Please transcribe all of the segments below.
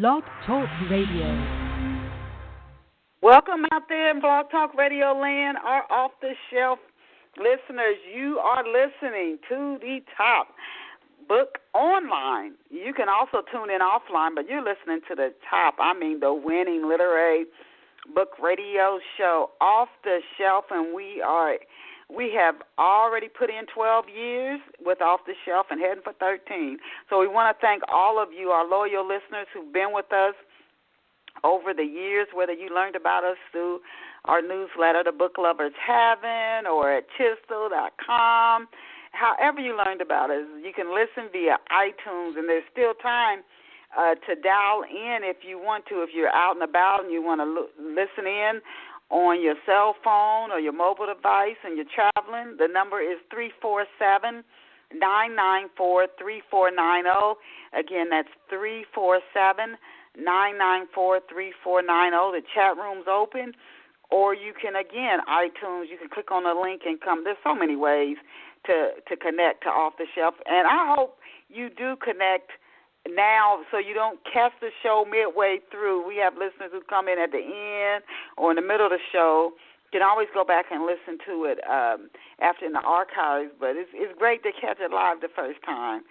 Blog Talk Radio. Welcome out there in Blog Talk Radio land, our off-the-shelf listeners. You are listening to the top book online. You can also tune in offline, but you're listening to the top. I mean, the winning literary book radio show, Off the Shelf, and we have already put in 12 years with Off the Shelf and heading for 13. So we want to thank all of you, our loyal listeners who've been with us over the years, whether you learned about us through our newsletter, The Book Lovers Haven, or at chisel.com. However you learned about us, you can listen via iTunes, and there's still time to dial in if you want to. If you're out and about and you want to listen in on your cell phone or your mobile device and you're traveling, the number is 347-994-3490. Again, that's 347-994-3490. The chat room's open. Or you can, again, iTunes, you can click on the link and come. There's so many ways to connect to Off the Shelf. And I hope you do connect now so you don't catch the show midway through. We have listeners who come in at the end or in the middle of the show. You can always go back and listen to it after in the archives, but it's great to catch it live the first time.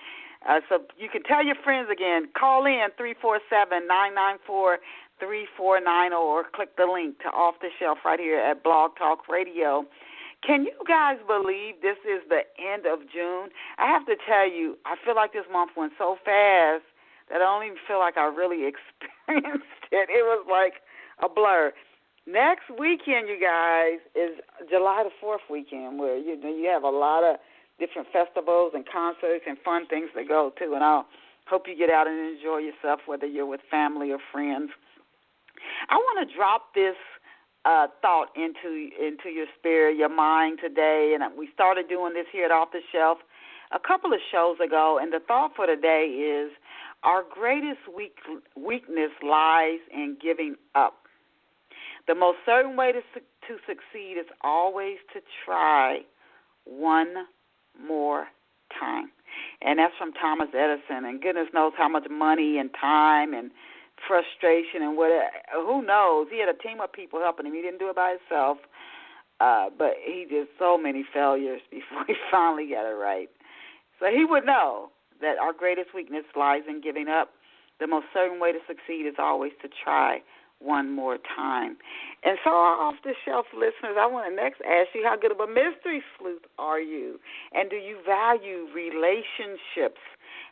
So you can tell your friends again, call in 347-994-3490 or click the link to Off the Shelf right here at Blog Talk Radio. Can you guys believe this is the end of June? I have to tell you, I feel like this month went so fast that I don't even feel like I really experienced it. It was like a blur. Next weekend, you guys, is July the 4th weekend, where you have a lot of different festivals and concerts and fun things to go to, and I hope you get out and enjoy yourself, whether you're with family or friends. I want to drop this thought into your spirit, your mind today, and we started doing this here at Off the Shelf a couple of shows ago, and the thought for today is our greatest weakness lies in giving up. The most certain way to succeed is always to try one more time. And that's from Thomas Edison, and goodness knows how much money and time and frustration and whatever. Who knows? He had a team of people helping him. He didn't do it by himself, but he did so many failures before he finally got it right. So he would know that our greatest weakness lies in giving up. The most certain way to succeed is always to try one more time. And so our off-the-shelf listeners, I want to next ask you, how good of a mystery sleuth are you? And do you value relationships?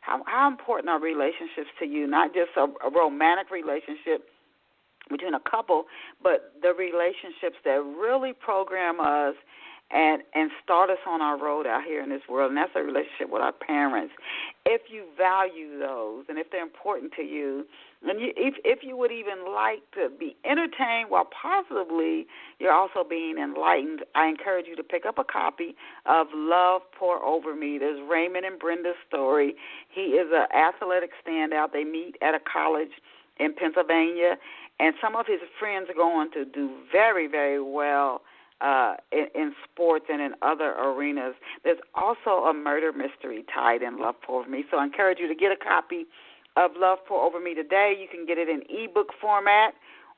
How important are relationships to you? Not just a romantic relationship between a couple, but the relationships that really program us and start us on our road out here in this world, and that's a relationship with our parents. If you value those and if they're important to you, and if you would even like to be entertained while possibly you're also being enlightened, I encourage you to pick up a copy of Love Pour Over Me. There's Raymond and Brenda's story. He is an athletic standout. They meet at a college in Pennsylvania, and some of his friends are going to do very, very well in sports and in other arenas. There's also a murder mystery tied in Love Pour Over Me. So I encourage you to get a copy of Love Pour Over Me today. You can get it in ebook format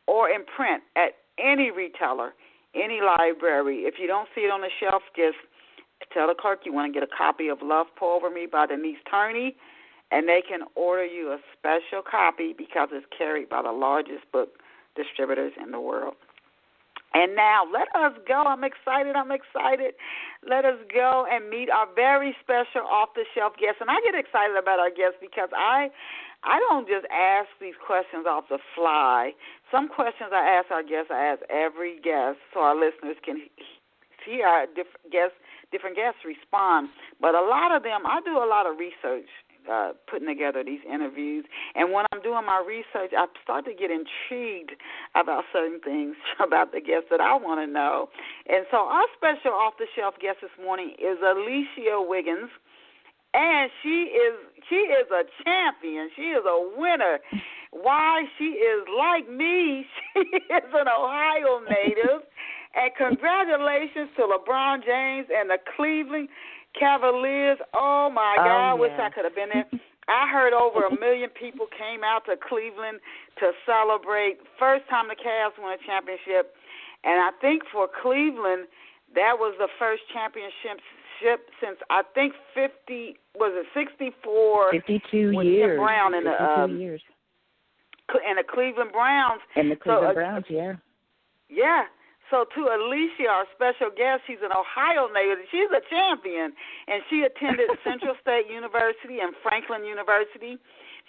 or in print at any retailer, any library. If you don't see it on the shelf, just tell the clerk you want to get a copy of Love Pour Over Me by Denise Turney, and they can order you a special copy because it's carried by the largest book distributors in the world. And now, let us go. I'm excited. Let us go and meet our very special off-the-shelf guest. And I get excited about our guests because I don't just ask these questions off the fly. Some questions I ask our guests, I ask every guest so our listeners can hear our different guests respond. But a lot of them, I do a lot of research putting together these interviews. And when I'm doing my research, I start to get intrigued about certain things about the guests that I want to know. And so our special off-the-shelf guest this morning is Alicia Wiggins, and she is a champion. She is a winner. Why? She is like me. She is an Ohio native. And congratulations to LeBron James and the Cleveland Cavaliers. Oh, my God. I wish I could have been there. I heard over 1 million people came out to Cleveland to celebrate. First time the Cavs won a championship. And I think for Cleveland, that was the first championship since I think 64? 52 years. Jim Brown and 52 years. And the Cleveland Browns. And the Cleveland Browns, yeah. Yeah. So to Alicia, our special guest, she's an Ohio native. She's a champion, and she attended Central State University and Franklin University.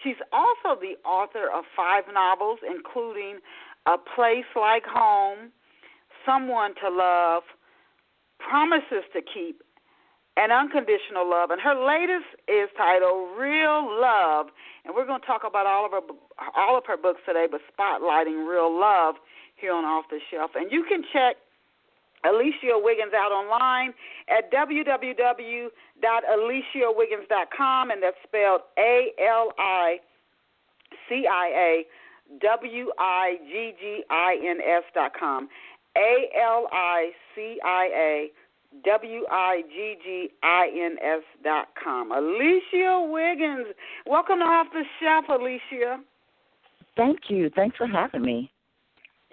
She's also the author of 5 novels, including A Place Like Home, Someone to Love, Promises to Keep, and Unconditional Love. And her latest is titled Real Love, and we're going to talk about all of her books today, but spotlighting Real Love here on Off the Shelf. And you can check Alicia Wiggins out online at www.aliciawiggins.com, and that's spelled ALICIAWIGGINS.com. ALICIAWIGGINS.com. Alicia Wiggins, welcome to Off the Shelf, Alicia. Thank you. Thanks for having me.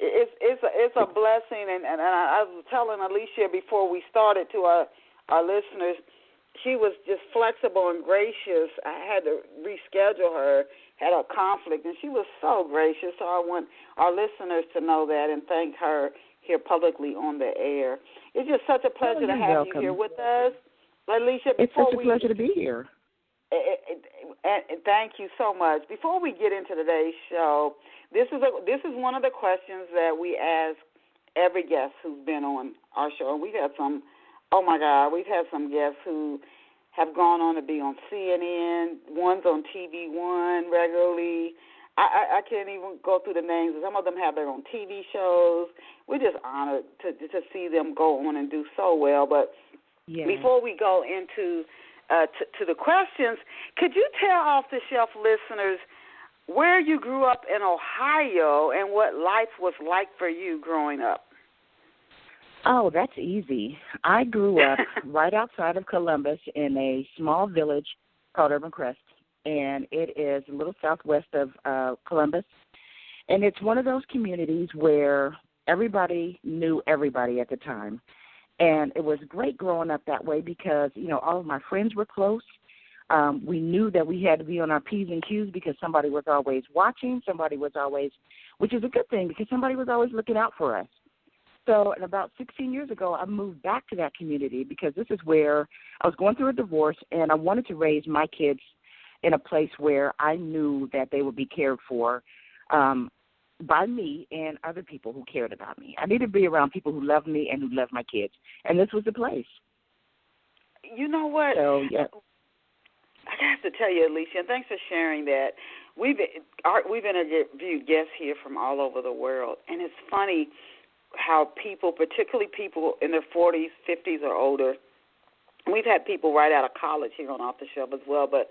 It's a blessing, and I was telling Alicia before we started to our listeners, she was just flexible and gracious. I had to reschedule her, had a conflict, and she was so gracious. So I want our listeners to know that and thank her here publicly on the air. It's just such a pleasure to have you here with us, Alicia. It's such a pleasure to be here. Thank you so much. Before we get into today's show, this is one of the questions that we ask every guest who's been on our show. And we've had some, oh my God, we've had some guests who have gone on to be on CNN. One's on TV One regularly. I can't even go through the names. Some of them have their own TV shows. We're just honored to see them go on and do so well. But before we go into to the questions, could you tell Off the Shelf listeners where you grew up in Ohio and what life was like for you growing up? Oh, that's easy. I grew up right outside of Columbus in a small village called Urban Crest, and it is a little southwest of Columbus. And it's one of those communities where everybody knew everybody at the time. And it was great growing up that way because, all of my friends were close. We knew that we had to be on our P's and Q's because somebody was always watching. Which is a good thing because somebody was always looking out for us. So about 16 years ago, I moved back to that community because this is where I was going through a divorce and I wanted to raise my kids in a place where I knew that they would be cared for by me and other people who cared about me. I needed to be around people who loved me and who loved my kids, and this was the place. You know what? So, yeah. I have to tell you, Alicia, and thanks for sharing that. We've interviewed guests here from all over the world, and it's funny how people, particularly people in their 40s, 50s, or older, we've had people right out of college here on Off the Shelf as well, but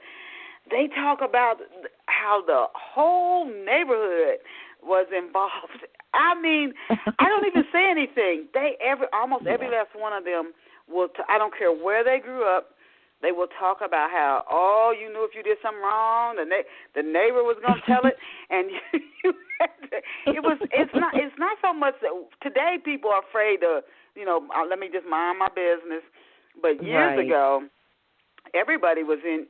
they talk about how the whole neighborhood was involved. I mean, I don't even say anything. Almost every last one of them will. I don't care where they grew up. They will talk about how, you knew if you did something wrong, the neighbor was going to tell it, and It's not so much that today people are afraid to, let me just mind my business. But years ago, everybody was in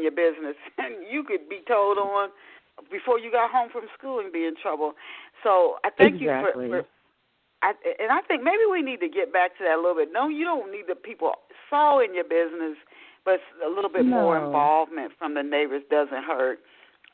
your business, and you could be told on before you got home from school and be in trouble. So I thank you for and I think maybe we need to get back to that a little bit. No, you don't need the people so in your business, but a little bit more involvement from the neighbors doesn't hurt.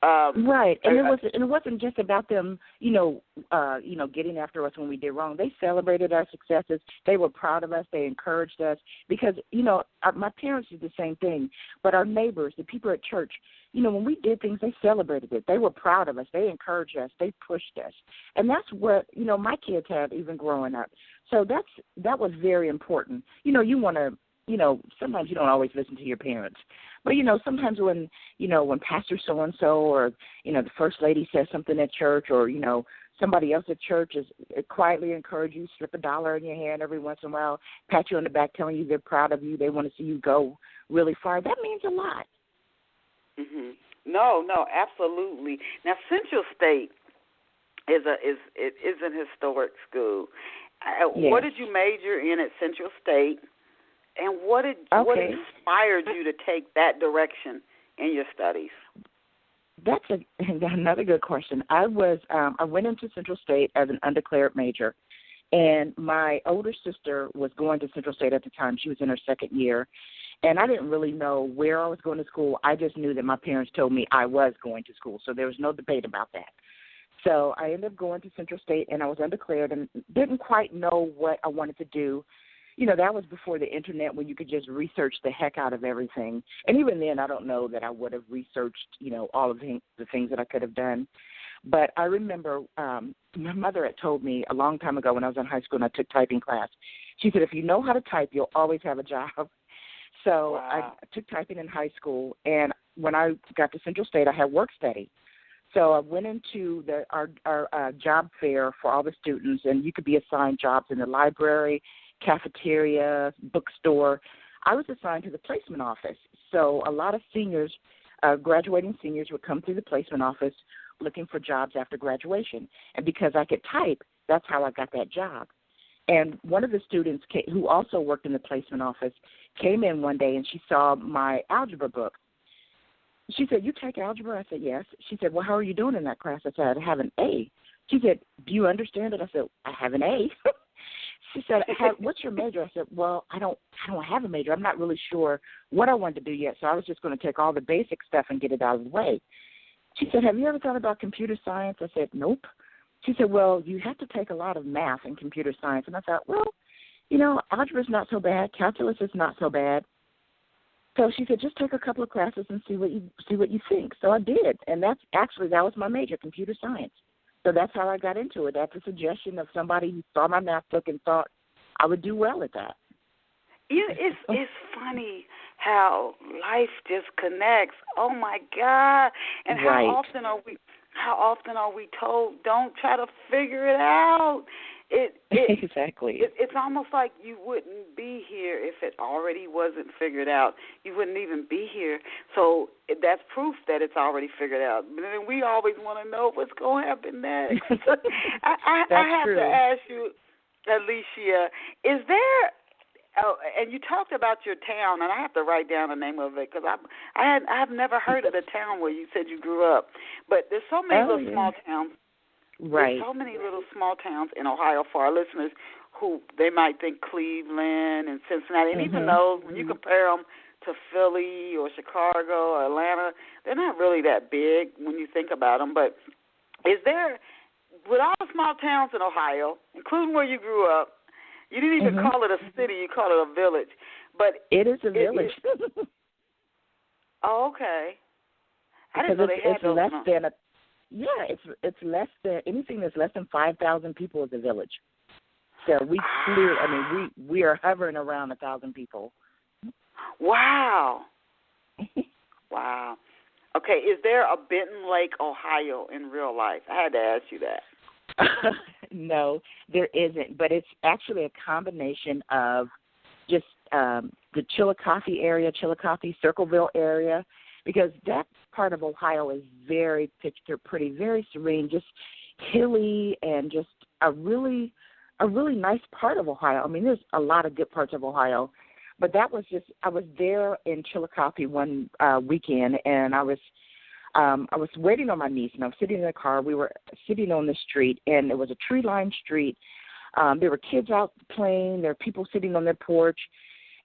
Right, and it wasn't just about them, getting after us when we did wrong. They celebrated our successes. They were proud of us. They encouraged us because, my parents did the same thing. But our neighbors, the people at church, when we did things, they celebrated it. They were proud of us. They encouraged us. They pushed us, and that's what my kids have even growing up. So that was very important. You want to. Sometimes you don't always listen to your parents. But, sometimes when Pastor so-and-so or, the First Lady says something at church or, somebody else at church is quietly encourage you, slip $1 in your hand every once in a while, pat you on the back telling you they're proud of you, they want to see you go really far, that means a lot. Mhm. No, absolutely. Now, Central State is an historic school. Yes. What did you major in at Central State, and what Okay. inspired you to take that direction in your studies? That's another good question. I went into Central State as an undeclared major, and my older sister was going to Central State at the time. She was in her second year, and I didn't really know where I was going to school. I just knew that my parents told me I was going to school, so there was no debate about that. So I ended up going to Central State, and I was undeclared and didn't quite know what I wanted to do. You know, that was before the internet when you could just research the heck out of everything. And even then, I don't know that I would have researched, all of the things that I could have done. But I remember my mother had told me a long time ago when I was in high school and I took typing class. She said, if you know how to type, you'll always have a job. So Wow. I took typing in high school, and when I got to Central State, I had work study. So I went into our job fair for all the students, and you could be assigned jobs in the library, cafeteria, bookstore. I was assigned to the placement office. So a lot of seniors, graduating seniors, would come through the placement office looking for jobs after graduation. And because I could type, that's how I got that job. And one of the students who also worked in the placement office came in one day, and she saw my algebra book. She said, you take algebra? I said, yes. She said, well, how are you doing in that class? I said, I have an A. She said, do you understand it? I said, I have an A. She said, what's your major? I said, well, I don't have a major. I'm not really sure what I wanted to do yet, so I was just going to take all the basic stuff and get it out of the way. She said, have you ever thought about computer science? I said, nope. She said, well, you have to take a lot of math in computer science. And I thought, well, algebra is not so bad. Calculus is not so bad. So she said, just take a couple of classes and see what you think. So I did, and that was my major, computer science. So that's how I got into it. That's a suggestion of somebody who saw my math book and thought I would do well at that. It's funny how life just connects. Oh my God! And right. how often are we told, don't try to figure it out? Exactly. It's almost like you wouldn't be here if it already wasn't figured out. You wouldn't even be here. So that's proof that it's already figured out. But then we always want to know what's going to happen next. I have true. to ask you, Alicia, is there? Oh, and you talked about your town, and I have to write down the name of it because I've never heard of the town where you said you grew up. But there's so many little small towns. Right. There's so many little small towns in Ohio for our listeners who they might think Cleveland and Cincinnati, and even those, when you compare them to Philly or Chicago or Atlanta, they're not really that big when you think about them. But is there, with all the small towns in Ohio, including where you grew up, you didn't even call it a city, you call it a village. But it is a village. Oh, okay. I because didn't know they had those. Less than a it's less than anything that's less than 5,000 people is a village. So we are hovering around 1,000 people. Wow. Wow. Okay, is there a Benton Lake, Ohio in real life? I had to ask you that. No, there isn't, but it's actually a combination of just the Chillicothe area, Chillicothe, Circleville area, because that part of Ohio is very picture pretty, very serene, just hilly, and just a really nice part of Ohio. I mean, there's a lot of good parts of Ohio, but that was just, I was there in Chillicothe one weekend, and I was waiting on my niece, and I was sitting in the car. We were sitting on the street, and it was a tree-lined street. There were kids out playing. There were people sitting on their porch,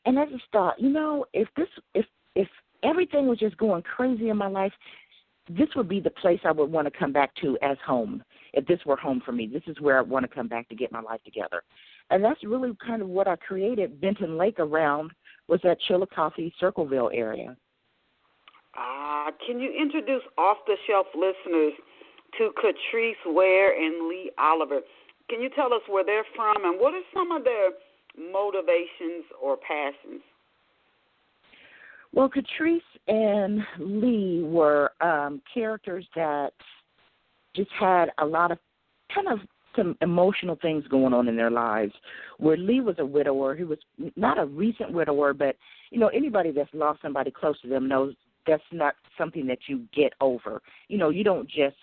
and I just thought, if everything was just going crazy in my life, this would be the place I would want to come back to as home. If this were home for me, this is where I want to come back to get my life together. And that's really kind of what I created Benton Lake around, was that Chillicothe, Circleville area. Can you introduce off-the-shelf listeners to Catrice Ware and Lee Oliver? Can you tell us where they're from and what are some of their motivations or passions? Well, Catrice and Lee were characters that just had a lot of kind of some emotional things going on in their lives, where Lee was a widower. He was not a recent widower, but, anybody that's lost somebody close to them knows that's not something that you get over. You know, you don't just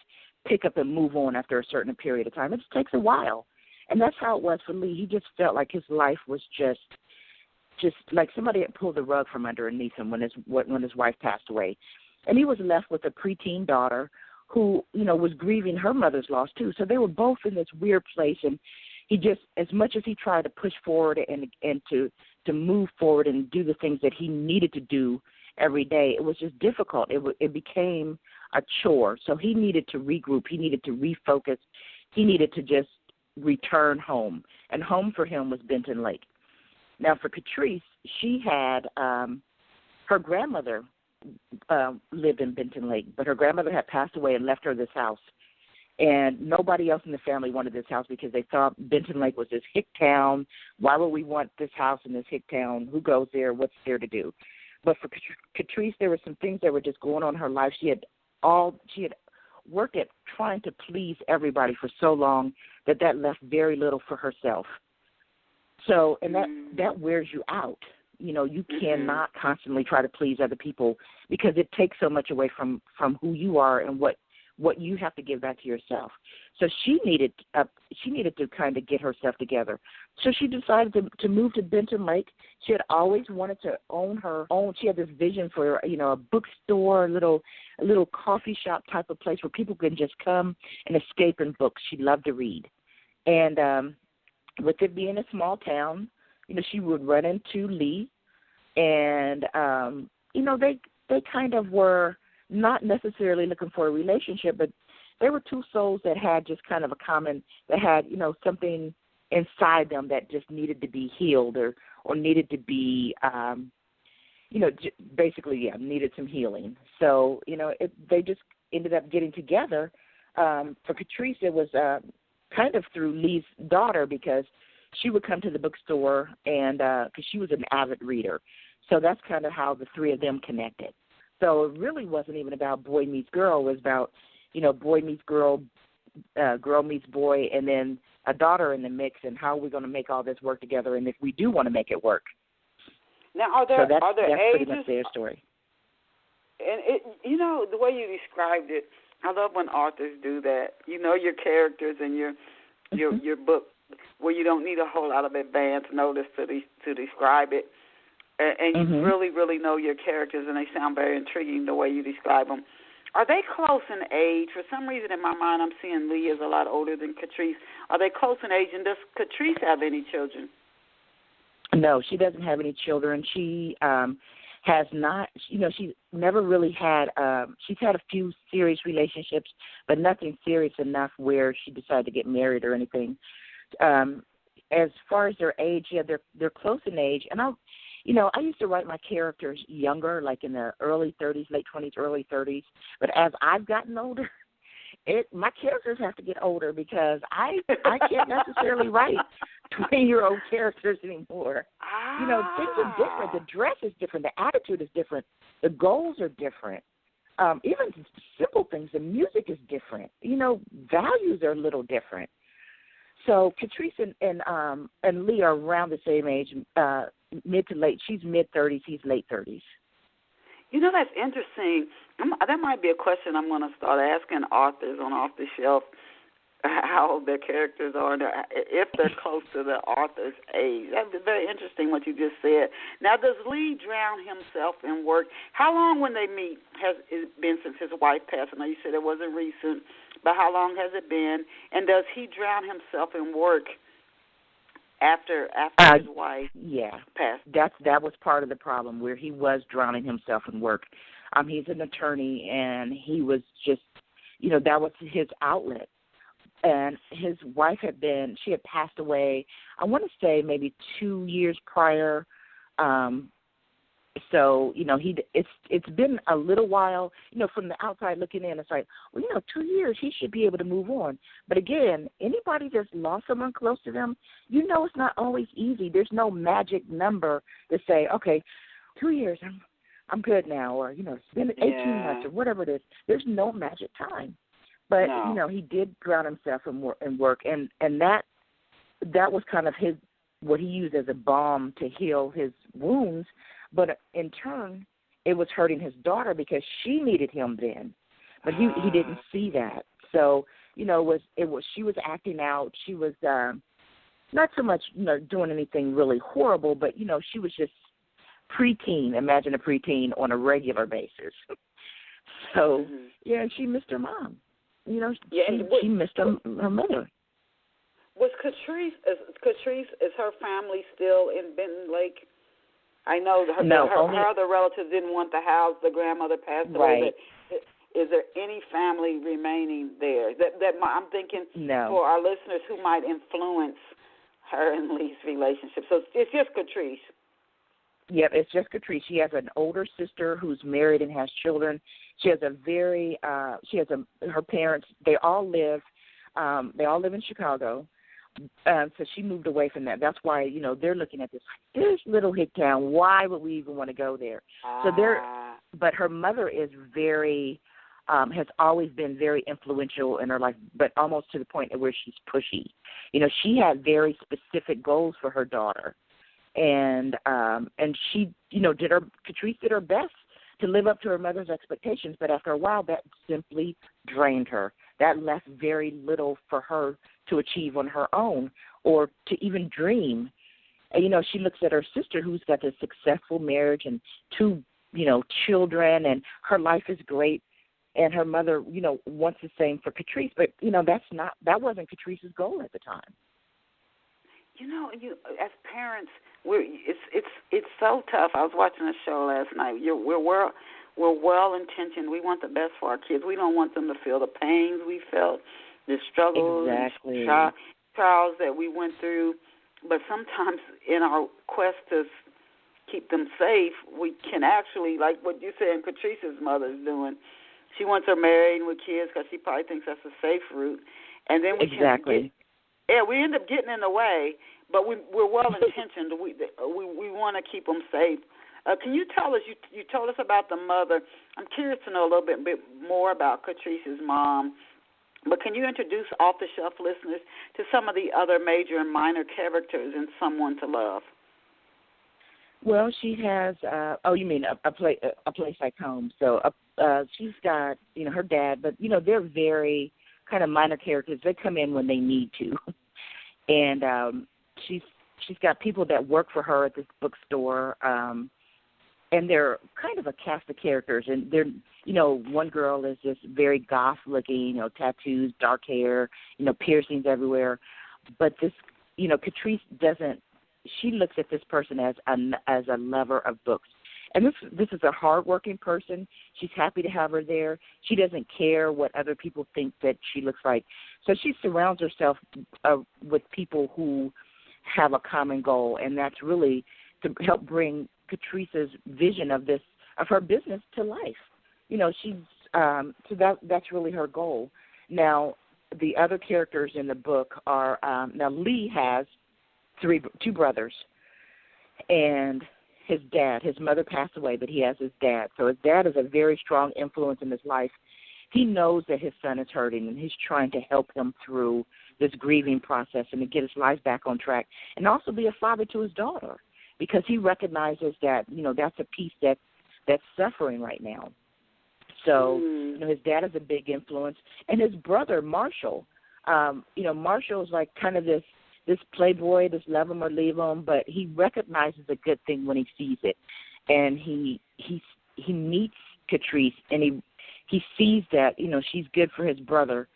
pick up and move on after a certain period of time. It just takes a while. And that's how it was for Lee. He just felt like his life was just like somebody had pulled the rug from underneath him when his wife passed away. And he was left with a preteen daughter who, you know, was grieving her mother's loss too. So they were both in this weird place, and he just, as much as he tried to push forward and to move forward and do the things that he needed to do every day, it was just difficult. It became a chore. So he needed to regroup. He needed to refocus. He needed to just return home. And home for him was Benton Lake. Now for Catrice, she had her grandmother lived in Benton Lake, but her grandmother had passed away and left her this house. And nobody else in the family wanted this house because they thought Benton Lake was this hick town. Why would we want this house in this hick town? Who goes there? What's there to do? But for Catrice, there were some things that were just going on in her life. She had worked at trying to please everybody for so long that left very little for herself. So, and that wears you out. You know, you cannot constantly try to please other people because it takes so much away from who you are and what you have to give back to yourself. So she needed to kind of get herself together. So she decided to move to Benton Lake. She had always wanted to own her own. She had this vision for, you know, a bookstore, a little coffee shop type of place where people can just come and escape in books. She loved to read. And with it being a small town, you know, she would run into Lee, and, you know, they kind of were not necessarily looking for a relationship, but they were two souls that had just kind of a common, that had, you know, something inside them that just needed to be healed or needed to be, you know, basically, needed some healing. So, you know, they just ended up getting together. For Catrice, it was kind of through Lee's daughter because she would come to the bookstore and because she was an avid reader. So that's kind of how the three of them connected. So it really wasn't even about boy meets girl. It was about, you know, boy meets girl, girl meets boy, and then a daughter in the mix, and how are we going to make all this work together, and if we do want to make it work. Now, are there that's ages? Pretty much their story. And, you know, the way you described it, I love when authors do that. You know your characters and your book, where you don't need a whole lot of advance notice to describe it. And you really, really know your characters, and they sound very intriguing the way you describe them. Are they close in age? For some reason in my mind I'm seeing Lee is a lot older than Catrice. Are they close in age, and does Catrice have any children? No, she doesn't have any children. She has not, you know, she's never really had, she's had a few serious relationships, but nothing serious enough where she decided to get married or anything. As far as their age, they're close in age, and I used to write my characters younger, like in their early 30s, late 20s, early 30s. But as I've gotten older, my characters have to get older because I can't necessarily write 20-year-old characters anymore. You know, things are different. The dress is different. The attitude is different. The goals are different. Even simple things. The music is different. You know, values are a little different. So Catrice and Lee are around the same age, mid to late. She's mid-30s. He's late 30s. You know, that's interesting. That might be a question I'm going to start asking authors on Off the Shelf, how old their characters are, if they're close to the author's age. That's very interesting what you just said. Now, does Lee drown himself in work? How long when they meet has it been since his wife passed? I know you said it wasn't recent, but how long has it been? And does he drown himself in work after his wife passed? That was part of the problem, where he was drowning himself in work. He's an attorney, and he was just, you know, that was his outlet. And his wife had passed away, I want to say maybe 2 years prior. So, you know, it's been a little while, you know, from the outside looking in, it's like, well, you know, 2 years, he should be able to move on. But again, anybody that's lost someone close to them, you know, it's not always easy. There's no magic number to say, okay, 2 years, I'm good now, or, you know, it's been 18 months or whatever it is. There's no magic time. But, you know, he did drown himself in work, and that was kind of what he used as a balm to heal his wounds. But in turn, it was hurting his daughter because she needed him then, but he didn't see that. So, you know, she was acting out. She was not so much, you know, doing anything really horrible, but, you know, she was just preteen. Imagine a preteen on a regular basis. So, yeah, she missed her mom. You know, she missed her mother. Was Catrice, is her family still in Benton Lake? I know her other relatives didn't want the house. The grandmother passed away. But is there any family remaining there? I'm thinking for our listeners who might influence her and Lee's relationship. So it's just Catrice. Yep, it's just Catrice. She has an older sister who's married and has children. She has her parents. They all live in Chicago. So she moved away from that. That's why, you know, they're looking at this little hick town. Why would we even want to go there? But her mother is has always been very influential in her life, but almost to the point where she's pushy. You know, she had very specific goals for her daughter, and she, you know, Catrice did her best to live up to her mother's expectations, but after a while, that simply drained her. That left very little for her to achieve on her own or to even dream. And, you know, she looks at her sister who's got this successful marriage and 2, you know, children, and her life is great. And her mother, you know, wants the same for Catrice. But, you know, that wasn't Catrice's goal at the time. You know, as parents, it's so tough. I was watching a show last night. We're well-intentioned. We want the best for our kids. We don't want them to feel the pains we felt, the struggles, exactly. trials that we went through. But sometimes in our quest to keep them safe, we can actually, like what you said Catrice's mother's doing, she wants her married with kids because she probably thinks that's a safe route. And then we we end up getting in the way, but we're well-intentioned. we want to keep them safe. Can you tell us, you told us about the mother. I'm curious to know a little bit more about Catrice's mom, but can you introduce off-the-shelf listeners to some of the other major and minor characters in Someone to Love? Well, she has, you mean a place like home. So she's got, you know, her dad, but, you know, they're very kind of minor characters. They come in when they need to. And she's got people that work for her at this bookstore, and they're kind of a cast of characters. And they're, you know, one girl is just very goth-looking, you know, tattoos, dark hair, you know, piercings everywhere. But this, you know, Catrice doesn't. She looks at this person as a lover of books. And this is a hardworking person. She's happy to have her there. She doesn't care what other people think that she looks like. So she surrounds herself with people who have a common goal, and that's really to help bring Catrice's vision of her business to life. You know, she's so that's really her goal. Now, the other characters in the book are now Lee has two brothers, and his dad. His mother passed away, but he has his dad. So his dad is a very strong influence in his life. He knows that his son is hurting, and he's trying to help him through this grieving process and to get his life back on track, and also be a father to his daughter, because he recognizes that, you know, that's a piece that's suffering right now. So, you know, his dad is a big influence, and his brother Marshall. You know, Marshall is like kind of this playboy, this love him or leave him, but he recognizes a good thing when he sees it, and he meets Catrice, and he sees that, you know, she's good for his brother,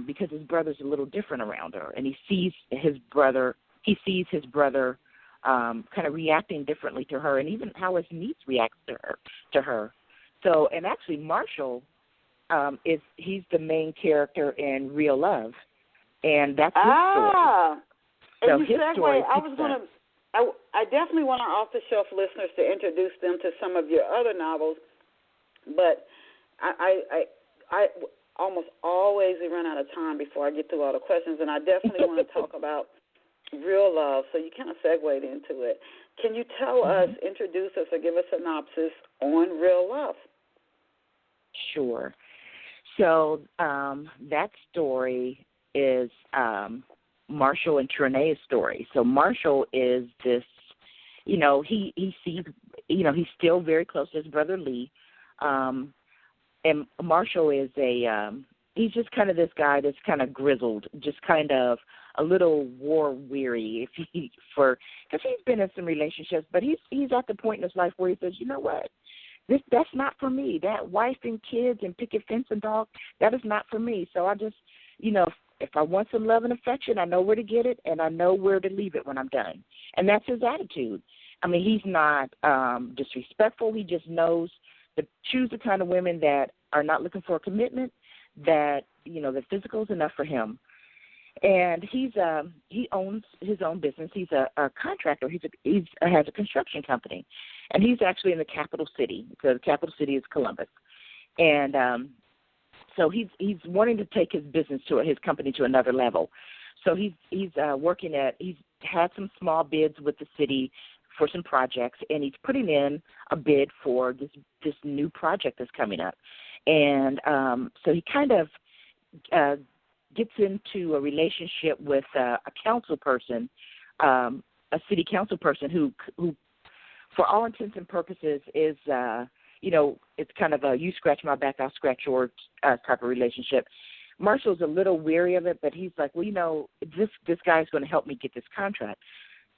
because his brother's a little different around her, and he sees his brother kind of reacting differently to her, and even how his niece reacts to her. So, and actually Marshall he's the main character in Real Love. And that's his story. So and his story. I definitely want our off-the-shelf listeners to introduce them to some of your other novels, but I almost always run out of time before I get through all the questions, and I definitely want to talk about Real Love. So you kind of segued into it. Can you tell us, introduce us, or give a synopsis on Real Love? Sure. So that story is Marshall and Trene's story. So Marshall is this, you know, he sees he's still very close to his brother Lee. And Marshall is he's just kind of this guy that's kind of grizzled, just kind of a little war weary because he's been in some relationships, but he's at the point in his life where he says, you know what, that's not for me. That wife and kids and picket fence and dog, that is not for me. So I just, if I want some love and affection, I know where to get it, and I know where to leave it when I'm done. And that's his attitude. I mean, he's not disrespectful. He just knows to choose the kind of women that are not looking for a commitment, that, the physical is enough for him. And he owns his own business. He's a contractor. He has a construction company, and he's actually in the capital city. So the capital city is Columbus, and so he's wanting to take his company to another level. So he's had some small bids with the city for some projects, and he's putting in a bid for this new project that's coming up. And so he kind of gets into a relationship with a council person, a city council person who, for all intents and purposes, is it's kind of a you scratch my back, I'll scratch yours type of relationship. Marshall's a little weary of it, but he's like, well, this guy's going to help me get this contract.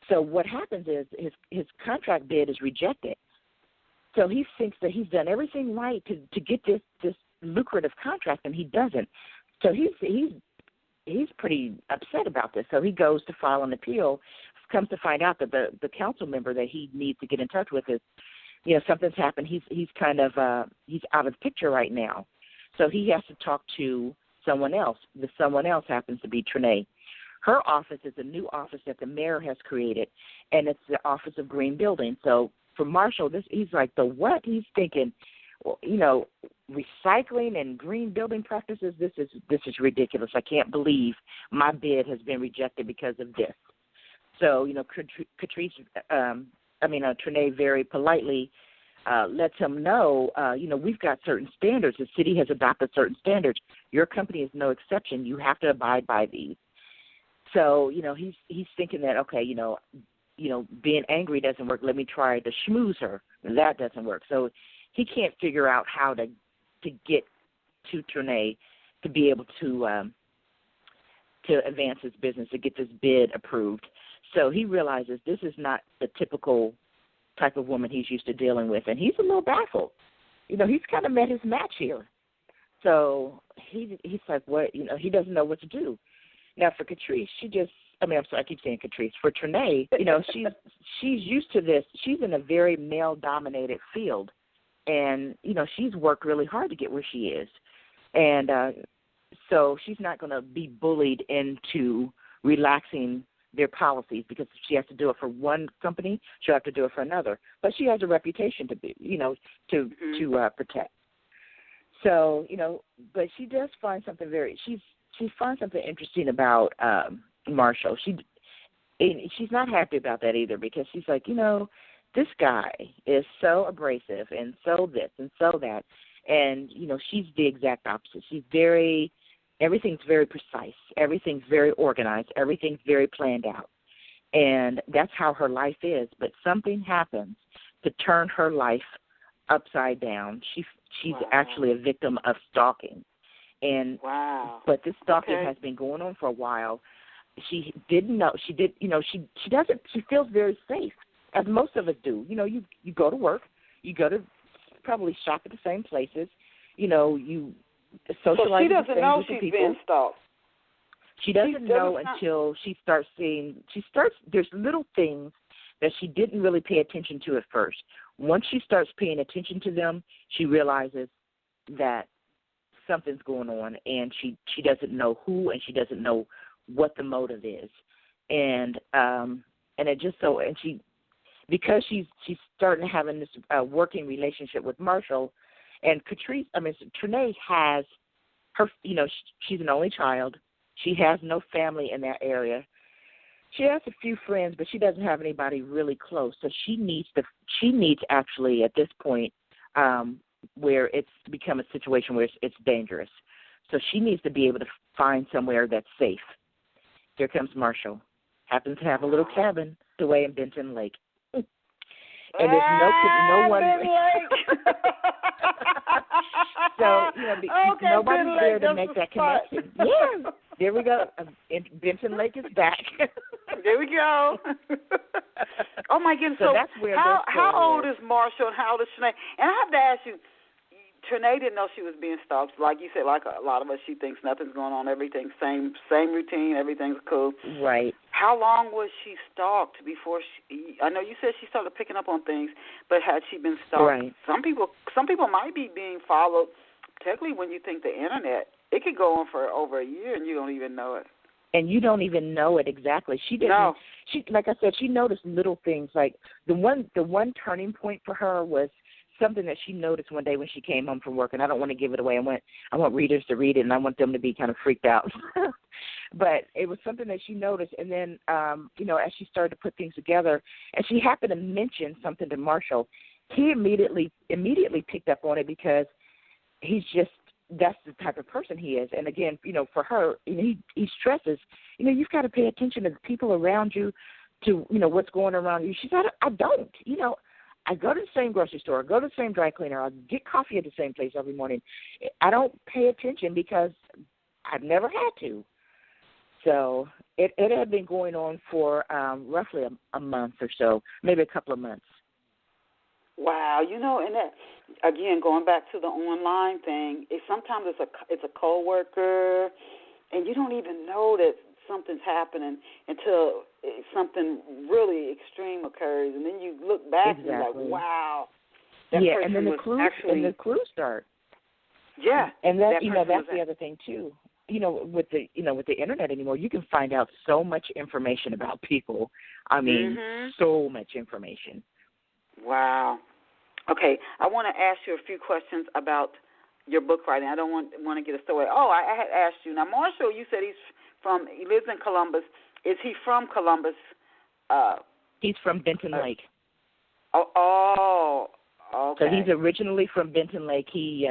So what happens is his contract bid is rejected. So he thinks that he's done everything right to get this lucrative contract, and he doesn't. So he's pretty upset about this. So he goes to file an appeal, comes to find out that the council member that he needs to get in touch with is, something's happened. He's kind of he's out of the picture right now. So he has to talk to someone else. The someone else happens to be Turney. Her office is a new office that the mayor has created, and it's the Office of Green Building. So for Marshall, he's like, the what? He's thinking, recycling and green building practices, this is ridiculous. I can't believe my bid has been rejected because of this. So, Turney very politely lets him know, we've got certain standards. The city has adopted certain standards. Your company is no exception. You have to abide by these. So, he's thinking that, okay, being angry doesn't work. Let me try to schmooze her. And that doesn't work. So he can't figure out how to get to Turney to be able to advance his business, to get this bid approved. So he realizes this is not the typical type of woman he's used to dealing with, and he's a little baffled. He's kind of met his match here. So he's like, what? He doesn't know what to do. Now for Catrice, I keep saying Catrice. For Turney, she's used to this. She's in a very male-dominated field, and, she's worked really hard to get where she is. And so she's not going to be bullied into relaxing their policies, because if she has to do it for one company, she'll have to do it for another. But she has a reputation to be, to protect. So, but she does find something she finds something interesting about Marshall. She's not happy about that either, because she's like, this guy is so abrasive and so this and so that. And, she's the exact opposite. Everything's very precise. Everything's very organized. Everything's very planned out. And that's how her life is. But something happens to turn her life upside down. She's actually a victim of stalking. And but this stalking has been going on for a while. She didn't know. She feels very safe, as most of us do. You go to work, you go to probably shop at the same places, you socialize. So she doesn't know she's been stalked. She doesn't know until she starts seeing. There's little things that she didn't really pay attention to at first. Once she starts paying attention to them, she realizes that something's going on, and she doesn't know who, and she doesn't know what the motive is, and it just so, and because she's starting having this working relationship with Marshall, and Turney has her, she's an only child. She has no family in that area. She has a few friends, but she doesn't have anybody really close. So she needs actually at this point, where it's become a situation where it's dangerous. So she needs to be able to find somewhere that's safe. Here comes Marshall. Happens to have a little cabin away in Benton Lake. and there's no one. So nobody's there to make that connection. Yeah, there we go. Benton Lake is back. There we go. Oh my goodness! So that's where how old is Marshall and how old is Turney? And I have to ask you, Turney didn't know she was being stalked. Like you said, like a lot of us, she thinks nothing's going on, everything's same routine, everything's cool. Right. How long was she stalked before she? I know you said she started picking up on things, but had she been stalked? Right. Some people might be being followed. Particularly when you think the internet, it could go on for over a year and you don't even know it. And you don't even know it exactly. She didn't. No. She, like I said, she noticed little things. Like the one turning point for her was something that she noticed one day when she came home from work. And I don't want to give it away. I want readers to read it, and I want them to be kind of freaked out. But it was something that she noticed, and then as she started to put things together, and she happened to mention something to Marshall, he immediately picked up on it because that's the type of person he is. And again, for her, he stresses, you've got to pay attention to the people around you, to, what's going around you. She said, I don't, I go to the same grocery store, I go to the same dry cleaner, I get coffee at the same place every morning. I don't pay attention because I've never had to. So it had been going on for roughly a month or so, maybe a couple of months. Wow, and that, again, going back to the online thing, sometimes it's a coworker, and you don't even know that something's happening until something really extreme occurs, and then you look back and you're like, wow, that person and then the clues start. Yeah, and that's the other thing too. With the internet anymore, you can find out so much information about people. I mean, so much information. Wow. Okay, I want to ask you a few questions about your book writing. I don't want to get us away. Oh, I had asked you. Now, Marshall, you said he lives in Columbus. Is he from Columbus? He's from Benton Lake. Oh, okay. So he's originally from Benton Lake. He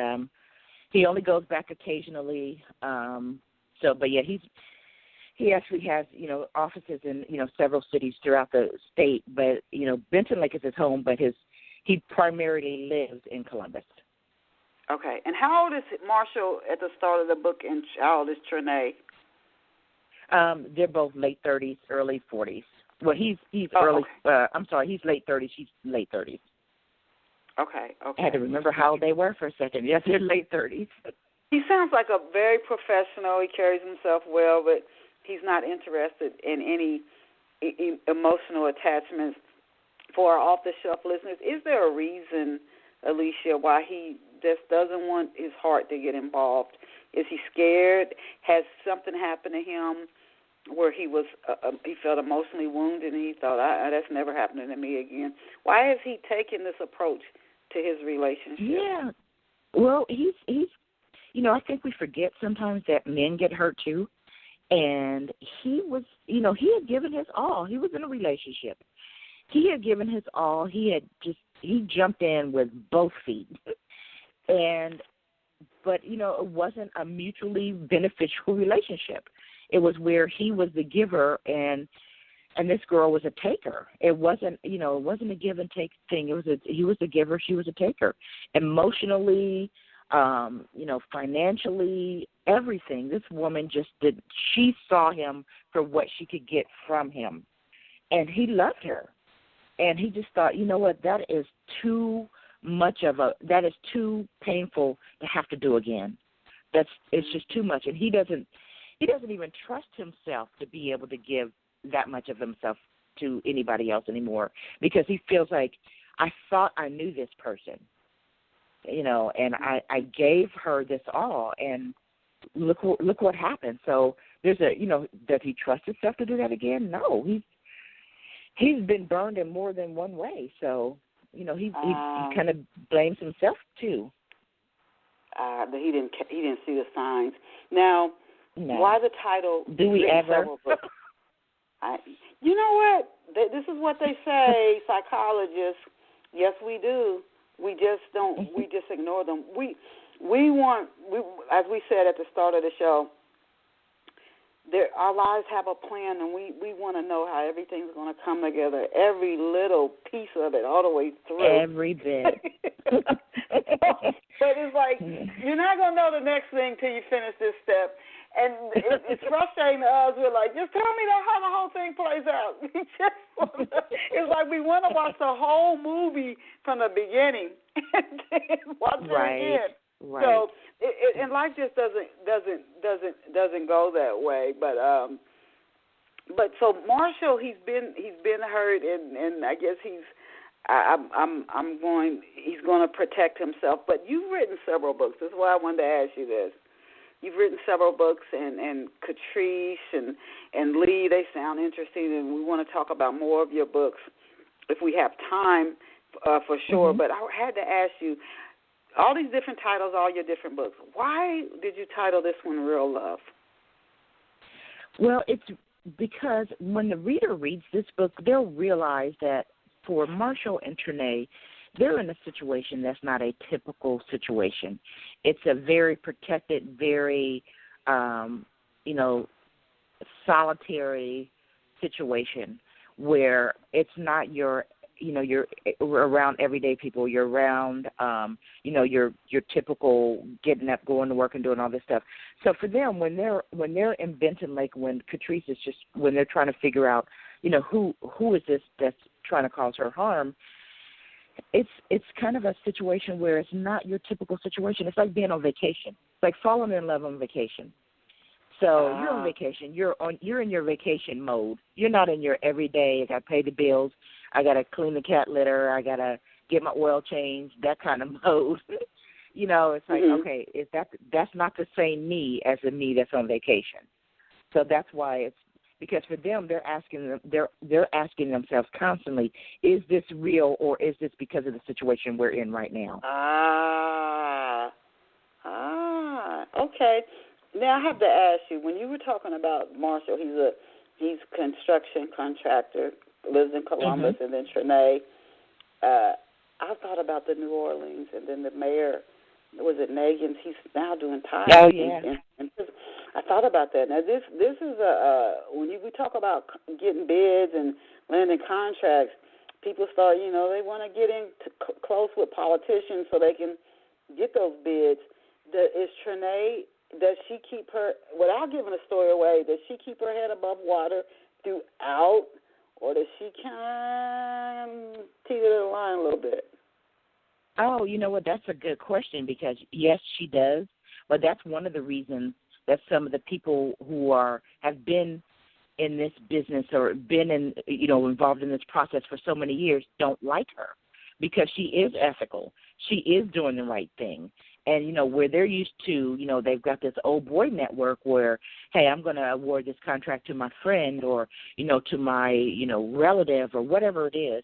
only goes back occasionally. But yeah, he actually has, offices in, several cities throughout the state. But, Benton Lake is his home, but he primarily lives in Columbus. Okay. And how old is Marshall at the start of the book, and how old is Turney? They're both late 30s, early 40s. Well, he's early. Okay. I'm sorry, he's late 30s. She's late 30s. Okay. I had to remember how old they were for a second. Yes, they're late 30s. He sounds like a very professional. He carries himself well, but he's not interested in any emotional attachments. For our off-the-shelf listeners, is there a reason, Alicia, why he just doesn't want his heart to get involved? Is he scared? Has something happened to him where he felt emotionally wounded and he thought, that's never happening to me again? Why has he taken this approach to his relationship? Yeah. Well, he's I think we forget sometimes that men get hurt too. And he was, he had given his all. He was in a relationship. He had given his all. He jumped in with both feet. But it wasn't a mutually beneficial relationship. It was where he was the giver and this girl was a taker. It wasn't a give and take thing. He was the giver, she was a taker. Emotionally, financially, everything. This woman she saw him for what she could get from him. And he loved her. And he just thought, that is too painful to have to do again. It's just too much. And he doesn't even trust himself to be able to give that much of himself to anybody else anymore, because he feels like, I thought I knew this person, and I gave her this all, and look what happened. So there's does he trust himself to do that again? No, he's been burned in more than one way. So, he kind of blames himself too. He didn't see the signs. Now, why the title? Do we ever? You know what? This is what they say, psychologists. Yes, we do. We just don't. We just ignore them. We want, as we said at the start of the show, our lives have a plan, and we want to know how everything's going to come together, every little piece of it, all the way through. Every bit. But it's like, you're not going to know the next thing till you finish this step. And it's frustrating to us. We're like, just tell me how the whole thing plays out. It's like we want to watch the whole movie from the beginning and then watch it again. Right. So, and life just doesn't go that way. But so Marshall, he's been hurt, and I guess he's going to protect himself. But you've written several books. That's why I wanted to ask you this. You've written several books, and Catrice and Lee, they sound interesting, and we want to talk about more of your books if we have time, for sure. But I had to ask you, all these different titles, all your different books, why did you title this one Real Love? Well, it's because when the reader reads this book, they'll realize that for Marshall and Turney, they're in a situation that's not a typical situation. It's a very protected, very, solitary situation where it's not you're around everyday people. You're around, your typical getting up, going to work, and doing all this stuff. So for them, when they're in Benton Lake, when Catrice is when they're trying to figure out, who is this that's trying to cause her harm, it's kind of a situation where it's not your typical situation. It's like being on vacation. It's like falling in love on vacation. So you're on vacation. You're in your vacation mode. You're not in your everyday, I got to pay the bills, I got to clean the cat litter, I got to get my oil changed, that kind of mode. It's like, okay, that's not the same me as the me that's on vacation. So that's why it's, because for them, they're asking themselves constantly, is this real or is this because of the situation we're in right now? Okay. Now I have to ask you, when you were talking about Marshall, he's a construction contractor, lives in Columbus, and then Turney. I thought about the New Orleans, and then the mayor, was it Nagins? He's now doing time. Oh yeah. And I thought about that. Now this is when we talk about getting bids and landing contracts, people start, they want to get in close with politicians so they can get those bids. Is Turney, does she keep her, without giving a story away, does she keep her head above water throughout, or does she kind of teeter the line a little bit? Oh, you know what? That's a good question because, yes, she does. But that's one of the reasons that some of the people who have been in this business or been in, involved in this process for so many years don't like her because she is ethical. She is doing the right thing. And, where they're used to, they've got this old boy network where, hey, I'm going to award this contract to my friend or, to my, relative or whatever it is.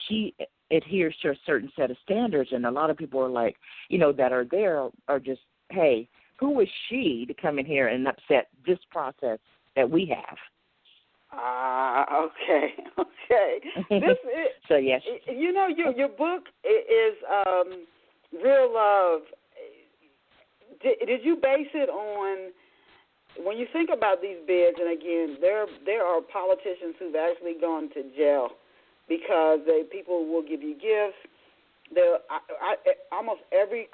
She adheres to a certain set of standards, and a lot of people are like, that are there are just, hey, who is she to come in here and upset this process that we have? Okay. So, yes. Your book is Real Love. Did you base it on, when you think about these bids, and again, there are politicians who've actually gone to jail because people will give you gifts. Almost every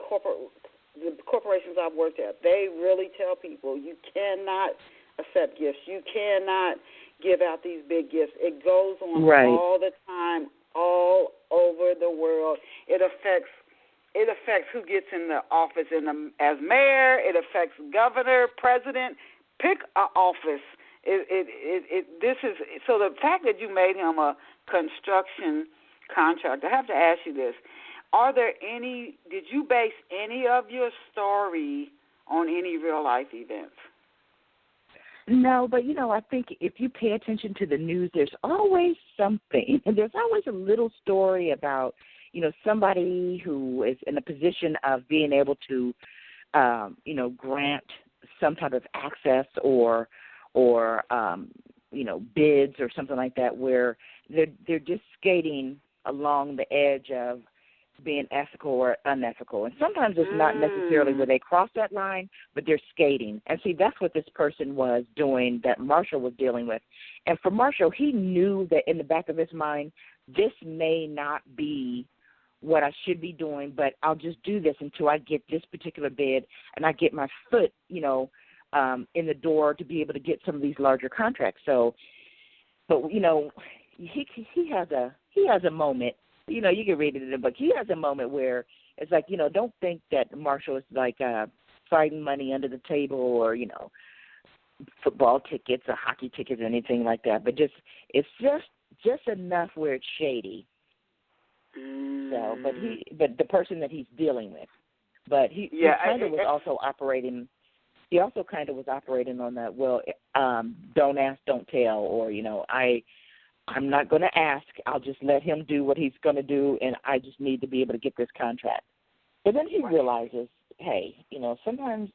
the corporations I've worked at, they really tell people you cannot accept gifts. You cannot give out these big gifts. It goes on all the time, all over the world. It affects who gets in the office as mayor. It affects governor, president. Pick an office. This is so. The fact that you made him a construction contractor, I have to ask you this: did you base any of your story on any real life events? No, but I think if you pay attention to the news, there's always something. There's always a little story about somebody who is in a position of being able to, grant some type of access or bids or something like that, where they're just skating along the edge of being ethical or unethical. And sometimes it's not necessarily where they cross that line, but they're skating. And see, that's what this person was doing that Marshall was dealing with. And for Marshall, he knew that in the back of his mind, this may not be what I should be doing, but I'll just do this until I get this particular bid and I get my foot, in the door to be able to get some of these larger contracts. So, but he has a moment. You can read it in the book. He has a moment where it's like, don't think that Marshall is like fighting money under the table or football tickets or hockey tickets or anything like that. But it's just enough where it's shady. So, but the person that he's dealing with, but he kind of was also operating. He also kind of was operating on that. Well, don't ask, don't tell, or I'm not going to ask. I'll just let him do what he's going to do, and I just need to be able to get this contract. But then he realizes, hey, sometimes,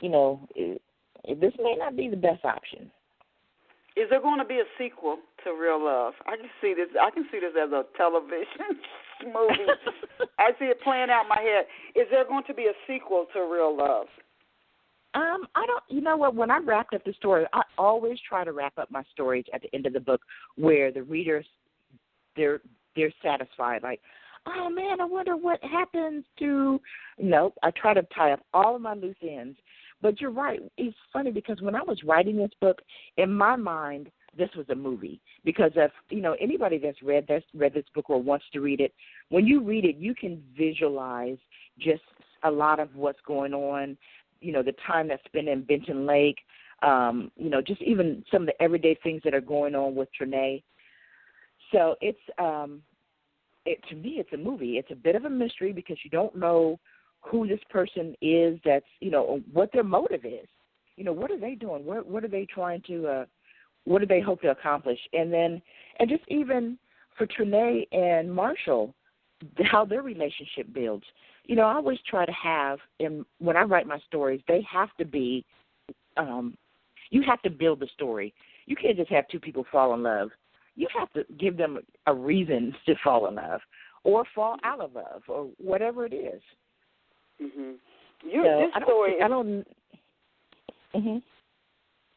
this may not be the best option. Is there going to be a sequel to Real Love? I can see this as a television movie. I see it playing out in my head. Is there going to be a sequel to Real Love? I don't. You know what? When I wrapped up the story, I always try to wrap up my stories at the end of the book where the readers they're satisfied. Like, oh man, I wonder what happens to. Nope. I try to tie up all of my loose ends. But you're right. It's funny because when I was writing this book, in my mind, this was a movie. Because if anybody that's read this book or wants to read it, when you read it, you can visualize just a lot of what's going on. The time that's spent in Benton Lake. Just even some of the everyday things that are going on with Turney. So it's to me, it's a movie. It's a bit of a mystery because you don't know who this person is, that's, what their motive is. What are they doing? What are they trying to, what do they hope to accomplish? And just even for Turney and Marshall, how their relationship builds. I always try to have, when I write my stories, they have to be, you have to build the story. You can't just have two people fall in love. You have to give them a reason to fall in love or fall out of love or whatever it is. Mm-hmm.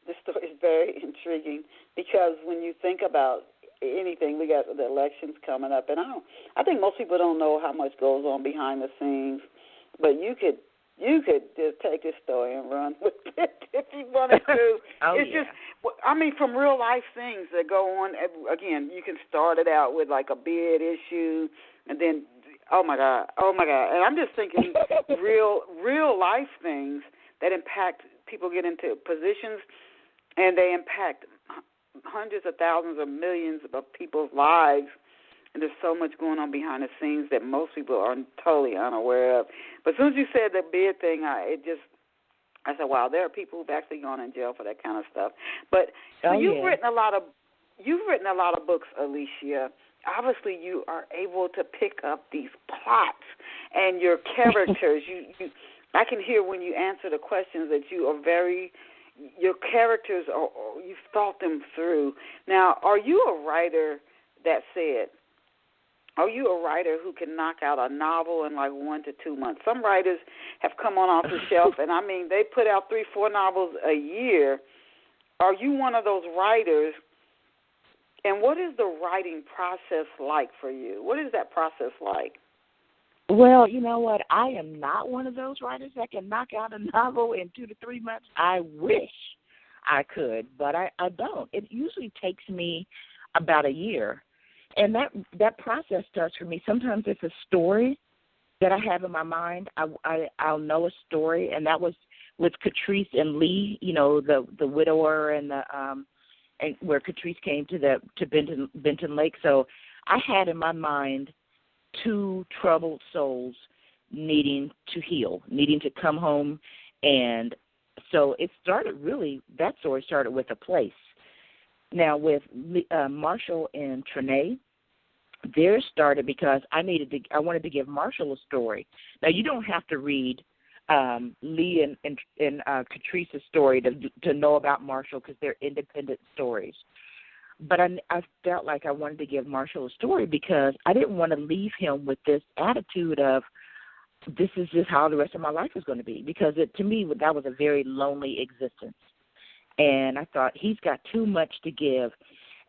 This story is very intriguing because when you think about anything, we got the elections coming up, and I think most people don't know how much goes on behind the scenes. But you could just take this story and run with it if you wanted to. Just, from real life things that go on. Again, you can start it out with like a bid issue, and then. Oh my God! And I'm just thinking real life things that impact people get into positions, and they impact hundreds of thousands of millions of people's lives. And there's so much going on behind the scenes that most people are totally unaware of. But as soon as you said the bid thing, I said, wow, there are people who've actually gone in jail for that kind of stuff. But you've written a lot of books, Alicia. Obviously, you are able to pick up these plots and your characters. I can hear when you answer the questions that your characters you've thought them through. Now, are you a writer who can knock out a novel in like 1 to 2 months? Some writers have come off the shelf, and they put out 3-4 novels a year. Are you one of those writers? And what is the writing process like for you? What is that process like? Well, you know what? I am not one of those writers that can knock out a novel in 2 to 3 months. I wish I could, but I don't. It usually takes me about a year. And that process starts for me. Sometimes it's a story that I have in my mind. I'll know a story, and that was with Catrice and Lee, the widower and and where Catrice came to Benton Lake. So I had in my mind 2 troubled souls needing to heal, needing to come home. And so it started that story started with a place. Now with Marshall and Turney, theirs started because I wanted to give Marshall a story. Now you don't have to read Lee and Catrice's story to know about Marshall because they're independent stories. But I felt like I wanted to give Marshall a story because I didn't want to leave him with this attitude of this is just how the rest of my life is going to be, because to me, that was a very lonely existence. And I thought he's got too much to give.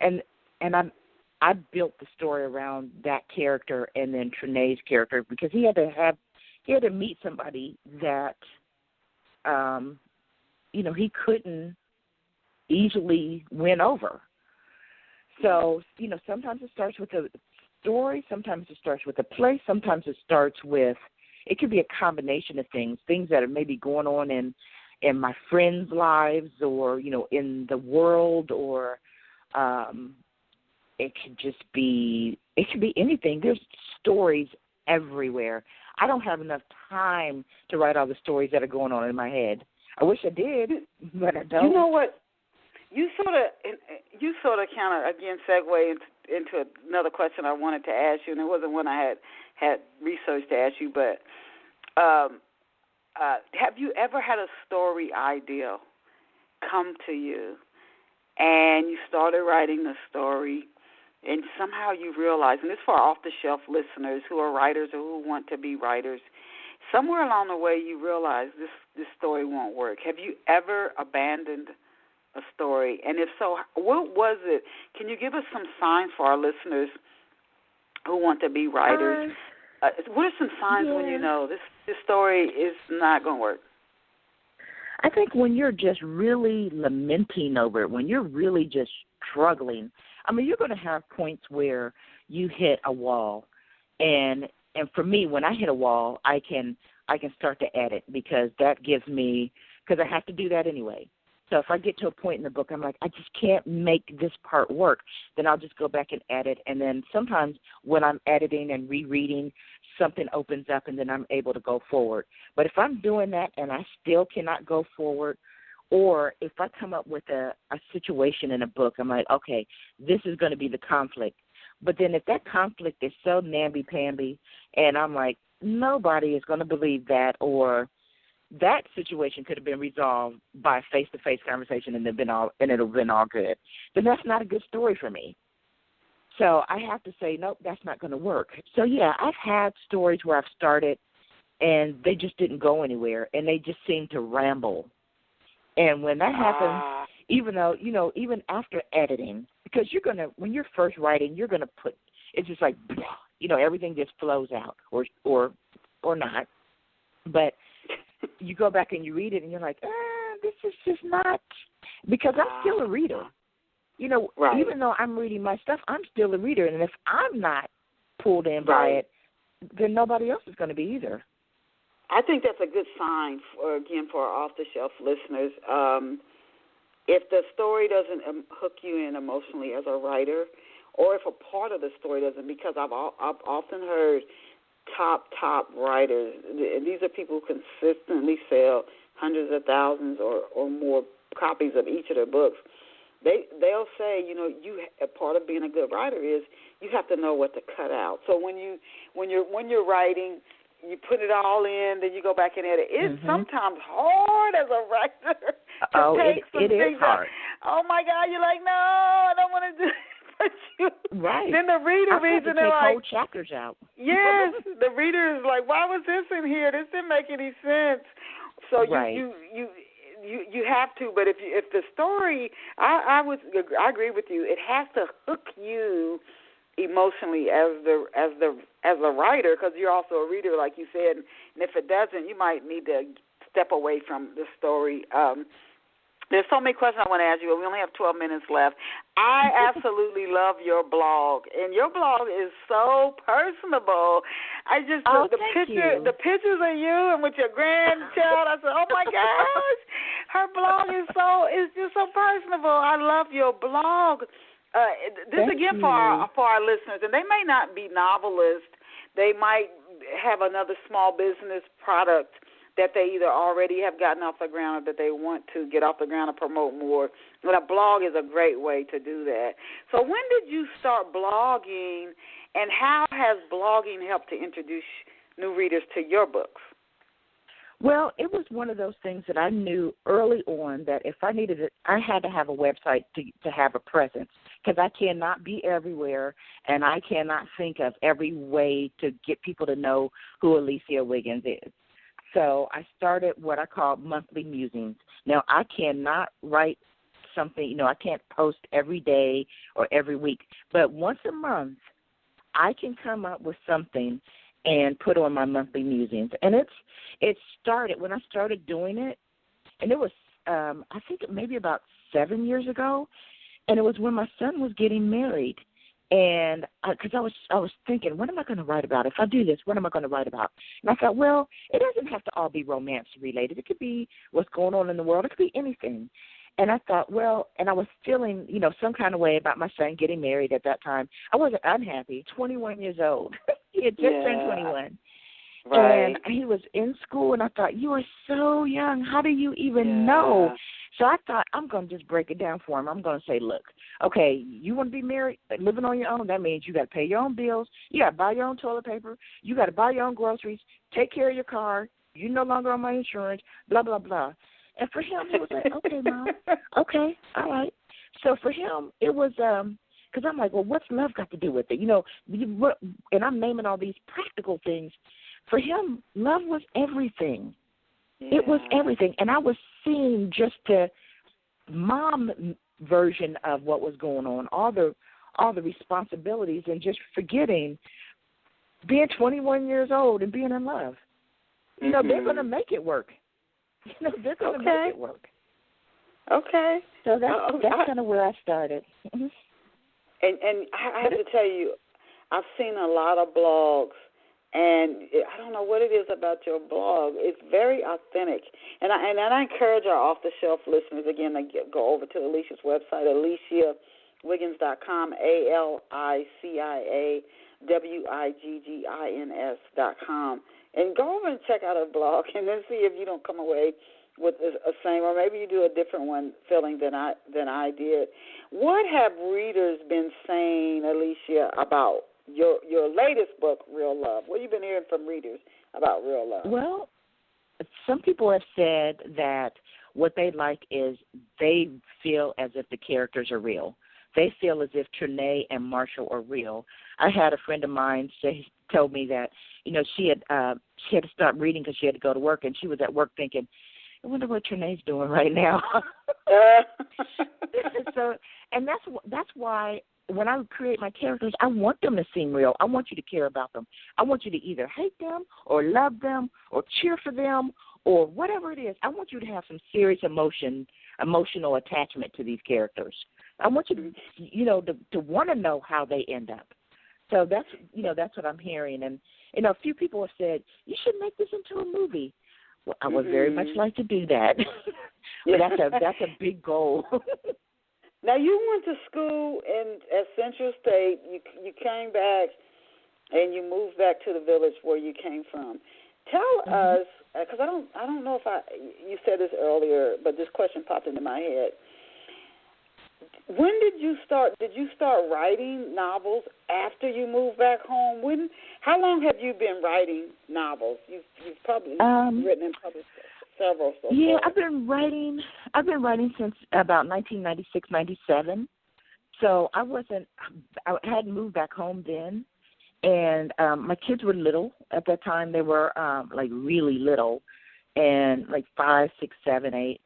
And I built the story around that character and then Turney's character because he had to meet somebody that, he couldn't easily win over. So, sometimes it starts with a story, sometimes it starts with a place, sometimes it starts with, it could be a combination of things that are maybe going on in my friends' lives or, in the world, or it could be anything. There's stories everywhere. I don't have enough time to write all the stories that are going on in my head. I wish I did, but I don't. You know what? You sort of kind of, again, segue into another question I wanted to ask you, and it wasn't one I had researched to ask you, but have you ever had a story idea come to you, and you started writing the story, and somehow you realized, and this is for off-the-shelf listeners who are writers or who want to be writers, somewhere along the way you realized this story won't work. Have you ever abandoned a story? And if so, what was it? Can you give us some signs for our listeners who want to be writers? What are some signs when you know this story is not going to work? I think when you're just really lamenting over it, when you're really just struggling, you're going to have points where you hit a wall. And for me, when I hit a wall, I can start to edit because that gives me, because I have to do that anyway. So if I get to a point in the book, I'm like, I just can't make this part work, then I'll just go back and edit. And then sometimes when I'm editing and rereading, something opens up and then I'm able to go forward. But if I'm doing that and I still cannot go forward, or if I come up with a situation in a book, I'm like, okay, this is going to be the conflict. But then if that conflict is so namby-pamby and I'm like, nobody is going to believe that, or that situation could have been resolved by a face-to-face conversation and it'll have been all good, then that's not a good story for me. So I have to say, nope, that's not going to work. So, yeah, I've had stories where I've started and they just didn't go anywhere and they just seem to ramble. And when that happens, even after editing, because when you're first writing, you're going to it's just like, everything just flows out or not. But you go back and you read it and you're like, this is just not, because I'm still a reader. Right. Even though I'm reading my stuff, I'm still a reader. And if I'm not pulled in by it, then nobody else is going to be either. I think that's a good sign, for our off-the-shelf listeners. If the story doesn't hook you in emotionally as a writer, or if a part of the story doesn't, because I've often heard top writers, and these are people who consistently sell hundreds of thousands or more copies of each of their books. They'll say, a part of being a good writer is you have to know what to cut out. So when you're writing, you put it all in, then you go back and edit. It's sometimes hard as a writer to take some things hard. out. Oh my God, you're like, no, I don't want to do it. But then the reader reads and they're like, whole chapters out. Yes, the reader is like, why was this in here? This didn't make any sense. So you have to, but if the story, I agree with you. It has to hook you emotionally as a writer, because you're also a reader, like you said. And if it doesn't, you might need to step away from the story. There's so many questions I want to ask you, but we only have 12 minutes left. I absolutely love your blog, and your blog is so personable. The pictures of you and with your grandchild, I said, oh my gosh, her blog is just so personable. I love your blog. This again for our listeners, and they may not be novelists. They might have another small business product that they either already have gotten off the ground or that they want to get off the ground and promote more. But a blog is a great way to do that. So when did you start blogging, and how has blogging helped to introduce new readers to your books? Well, it was one of those things that I knew early on that if I needed it, I had to have a website to have a presence, because I cannot be everywhere, and I cannot think of every way to get people to know who Alicia Wiggins is. So I started what I call monthly musings. Now, I cannot write something, I can't post every day or every week, but once a month I can come up with something and put on my monthly musings. And it started when I started doing it, and it was I think maybe about 7 years ago, and it was when my son was getting married. And because I was thinking, what am I going to write about? If I do this, what am I going to write about? And I thought, well, it doesn't have to all be romance related. It could be what's going on in the world. It could be anything. And I thought, well, and I was feeling, some kind of way about my son getting married at that time. I wasn't unhappy. 21 years old. He had just turned 21. Right. And he was in school, and I thought, you are so young. How do you even know? So I thought, I'm going to just break it down for him. I'm going to say, look, okay, you want to be married, living on your own, that means you got to pay your own bills. You got to buy your own toilet paper. You got to buy your own groceries, take care of your car. You're no longer on my insurance, blah, blah, blah. And for him, he was like, okay, Mom, okay, all right. So for him, it was because I'm like, well, what's love got to do with it? And I'm naming all these practical things. For him, love was everything. Yeah. It was everything. And I was seeing just the mom version of what was going on, all the responsibilities, and just forgetting being 21 years old and being in love. They're going to make it work. They're going to make it work. Okay. So that's kind of where I started. And I have to tell you, I've seen a lot of blogs, and I don't know what it is about your blog. It's very authentic. And I encourage our off-the-shelf listeners, again, to go over to Alicia's website, AliciaWiggins.com, AliciaWiggins.com. And go over and check out her blog, and then see if you don't come away with a same, or maybe you do a different one feeling than I did. What have readers been saying, Alicia, about your latest book, Real Love? What have you been hearing from readers about Real Love? Well, some people have said that what they like is they feel as if the characters are real. They feel as if Turney and Marshall are real. I had a friend of mine told me that, she had to stop reading because she had to go to work, and she was at work thinking, I wonder what Turney's doing right now. So, and that's why when I create my characters, I want them to seem real. I want you to care about them. I want you to either hate them or love them or cheer for them or whatever it is. I want you to have some serious emotional attachment to these characters. I want you to, to want to know how they end up. So that's what I'm hearing. And, a few people have said, you should make this into a movie. Well, I would very much like to do that. But that's a big goal. Now, you went to school at Central State. You came back, and you moved back to the village where you came from. Tell us, because I don't know if you said this earlier, but this question popped into my head. When did you start? Did you start writing novels after you moved back home? How long have you been writing novels? You've probably written and published several. Yeah, I've been writing since about 1996, 97. So I hadn't moved back home then, and my kids were little at that time. They were like really little, and like 5, 6, 7, 8.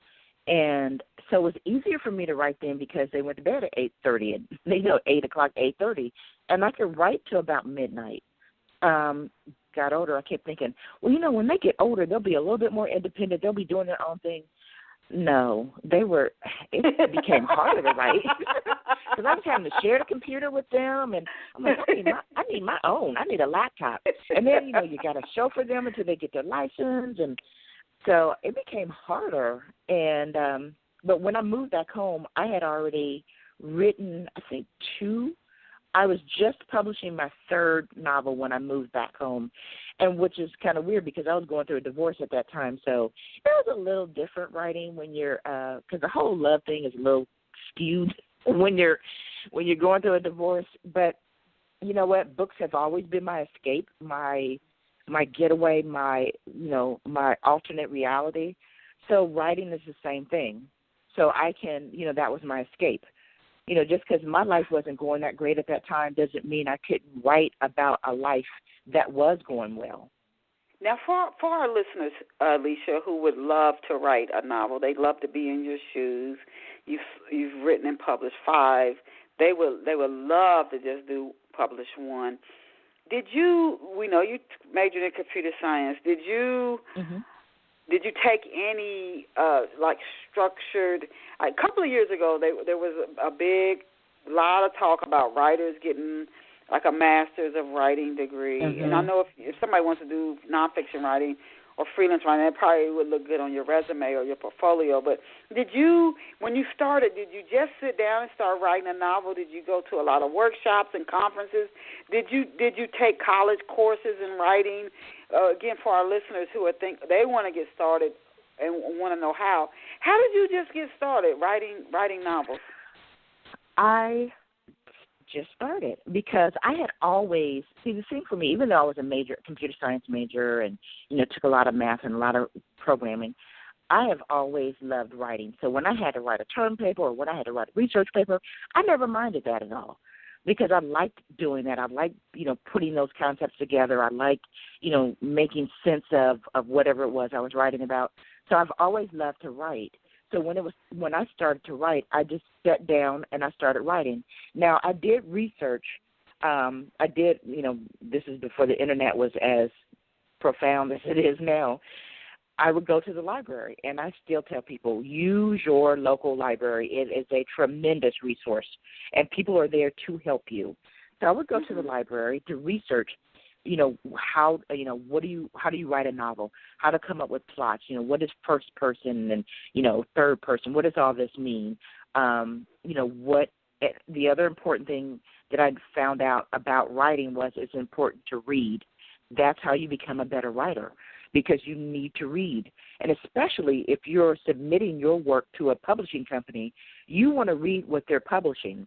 And so it was easier for me to write then because they went to bed at 8:30, and 8 o'clock, 8:30, and I could write till about midnight. Got older, I kept thinking, well, when they get older, they'll be a little bit more independent. They'll be doing their own thing. No, it became harder to write because I was having to share the computer with them, and I'm like, I need my own. I need a laptop. And then, you got to chauffeur them until they get their license, and so it became harder. And but when I moved back home, I had already written, I think, 2. I was just publishing my 3rd novel when I moved back home, and which is kind of weird because I was going through a divorce at that time. So it was a little different writing when you're because the whole love thing is a little skewed when you're going through a divorce. But you know what? Books have always been my escape, my my getaway, my my alternate reality. So writing is the same thing. So I can, that was my escape. Just because my life wasn't going that great at that time doesn't mean I couldn't write about a life that was going well. Now, for our listeners, Alicia, who would love to write a novel, they'd love to be in your shoes. You've written and published 5. They would love to just publish one. We know you majored in computer science. Did you take any structured? A couple of years ago, there was a lot of talk about writers getting like a master's of writing degree. And I know if somebody wants to do nonfiction writing or freelance writing, that probably would look good on your resume or your portfolio. But when you started, did you just sit down and start writing a novel? Did you go to a lot of workshops and conferences? Did you take college courses in writing? Again, for our listeners who think they want to get started and want to know how did you just get started writing novels? I just started because I had always, the thing for me, even though I was a computer science major and, took a lot of math and a lot of programming, I have always loved writing. So when I had to write a term paper or when I had to write a research paper, I never minded that at all because I liked doing that. I liked, putting those concepts together. I liked, making sense of whatever it was I was writing about. So I've always loved to write. So when I started to write, I just sat down and I started writing. Now, I did research. This is before the Internet was as profound as it is now. I would go to the library, and I still tell people, use your local library. It is a tremendous resource, and people are there to help you. So I would go to the library to research, how do you write a novel, how to come up with plots, what is first person and, third person, what does all this mean? What the other important thing that I found out about writing was it's important to read. That's how you become a better writer, because you need to read. And especially if you're submitting your work to a publishing company, you want to read what they're publishing,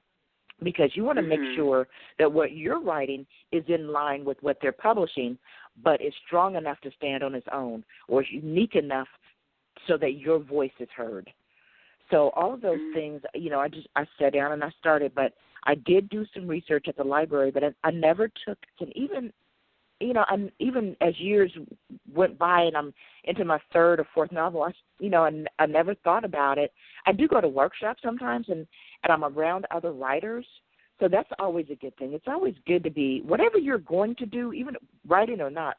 because you want to make sure that what you're writing is in line with what they're publishing, but is strong enough to stand on its own or is unique enough so that your voice is heard. So all of those things, I sat down and I started, but I did do some research at the library, but I never took, and even as years went by and I'm into my 3rd or 4th novel, I never thought about it. I do go to workshops sometimes, and I'm around other writers, so that's always a good thing. It's always good to be, whatever you're going to do, even writing or not,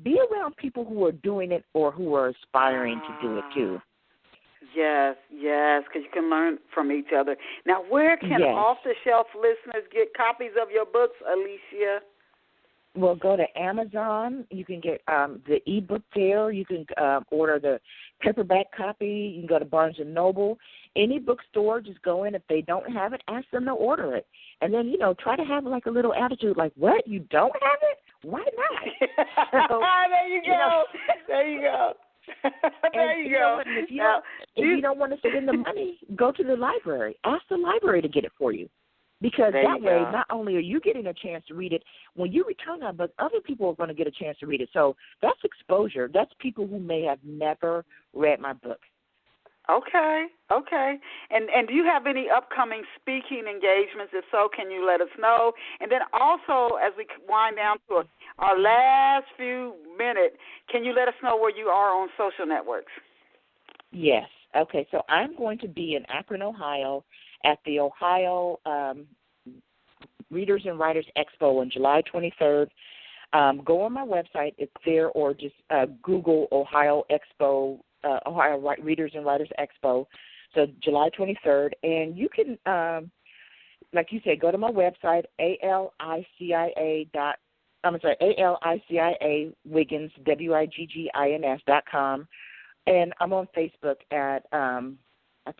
be around people who are doing it or who are aspiring to do it too. Yes, because you can learn from each other. Now, where can off-the-shelf listeners get copies of your books, Alicia? Well, go to Amazon. You can get the ebook there. You can order the paperback copy. You can go to Barnes & Noble. Any bookstore, just go in. If they don't have it, ask them to order it. And then, try to have like a little attitude like, what, you don't have it? Why not? So, there you go. There you go. There you go. If you don't want to spend the money, go to the library. Ask the library to get it for you. Because that way, not only are you getting a chance to read it, when you return that book, other people are going to get a chance to read it. So that's exposure. That's people who may have never read my book. Okay. And do you have any upcoming speaking engagements? If so, can you let us know? And then also, as we wind down to our last few minutes, can you let us know where you are on social networks? Yes. Okay, so I'm going to be in Akron, Ohio, at the Ohio Readers and Writers Expo on July 23rd. Go on my website. It's there, or just Google Ohio Expo, Ohio Readers and Writers Expo. So July 23rd. And you can, like you said, go to my website, ALICIA Wiggins, WIGGINS.com. And I'm on Facebook at, I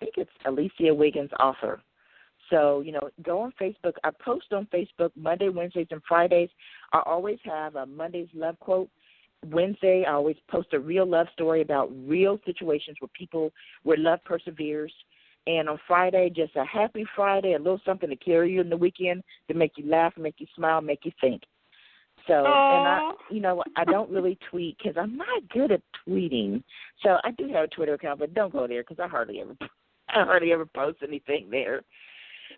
think it's Alicia Wiggins Author. So, go on Facebook. I post on Facebook Monday, Wednesdays, and Fridays. I always have a Monday's Love Quote. Wednesday, I always post a real love story about real situations where love perseveres. And on Friday, just a happy Friday, a little something to carry you in the weekend to make you laugh, make you smile, make you think. So, and I don't really tweet because I'm not good at tweeting. So I do have a Twitter account, but don't go there because I hardly ever post anything there.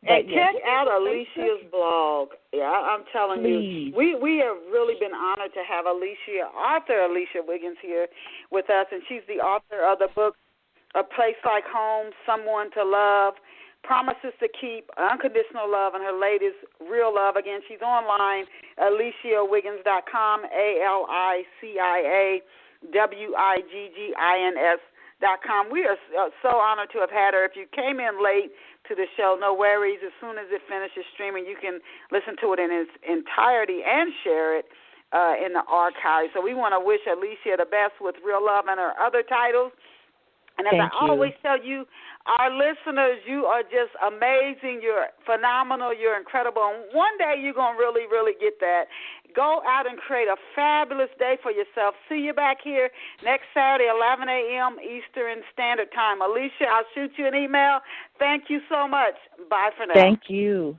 And check out Alicia's blog. Yeah, I'm telling you, we have really been honored to have author Alicia Wiggins here with us, and she's the author of the book A Place Like Home, Someone to Love, Promises to Keep, Unconditional Love, and her latest, Real Love. Again, she's online, AliciaWiggins.com, AliciaWiggins.com. We are so honored to have had her. If you came in late to the show, no worries. As soon as it finishes streaming, you can listen to it in its entirety and share it in the archive. So we want to wish Alicia the best with Real Love and her other titles. And as I always tell you, our listeners, you are just amazing. You're phenomenal. You're incredible. And one day you're going to really, really get that. Go out and create a fabulous day for yourself. See you back here next Saturday, 11 a.m. Eastern Standard Time. Alicia, I'll shoot you an email. Thank you so much. Bye for now. Thank you.